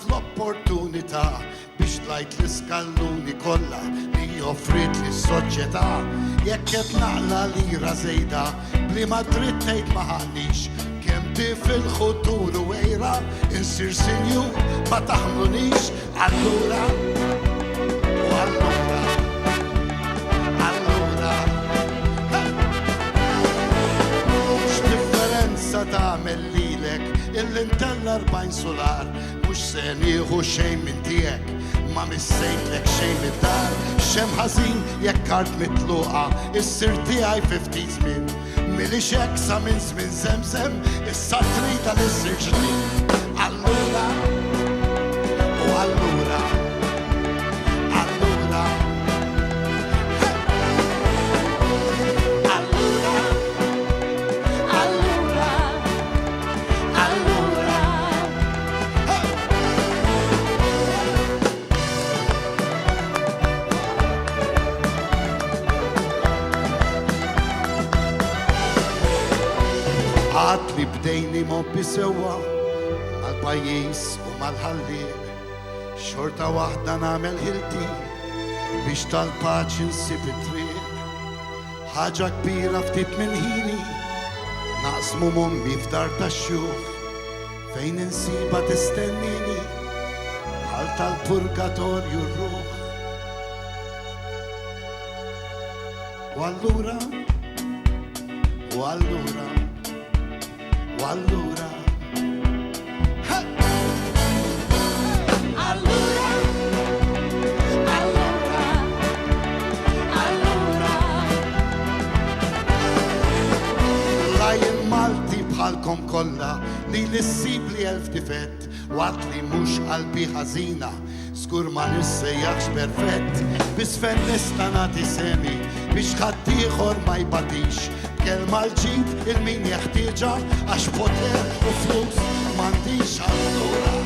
l-opportunità biex tlajt l-iskalluni kollha li joffrit li s-soċjetà. Jekk qed naqla lira żejda bliema dritt tgħid ma ħallix kemm tif il-futur u wejra insir sinjur ma taħmlunix. Allura u allura x'differenza tagħmel lilek il-intella 40 solar mhux se nieħu xejn minn tiegħek ma missejtlek xejn mid-dar. X'hemm ħażin jekk kart mitluqa issir tiegħi 50 żmien milix hekk sa minn żmien żemżem issa trida li ssir ġdid. Allura u allura allura allura allura allura għad li bdejni mobbi sewa mal-pajjiż u mal-ħallieq xorta waħda nagħmel ħilti biex tal-paċi nsib it-triq. Ħaġa kbira ftit minn ħini naqsmu mommi f'dar tax-xjuħ fejn insiba tistennini bħal tal-purgatorju r-ruħ. U allura u allura u allura bħalkom kollha li l-issib li elf difett waqt li mhux qalbi ħażina żgur ma nissejjaħx perfett bis fejn nista' nagħti semi biex ħadd ieħor ma jbadix kelma l-ġid il-min jeħtieġha għax poter u flus m'għandix. Allura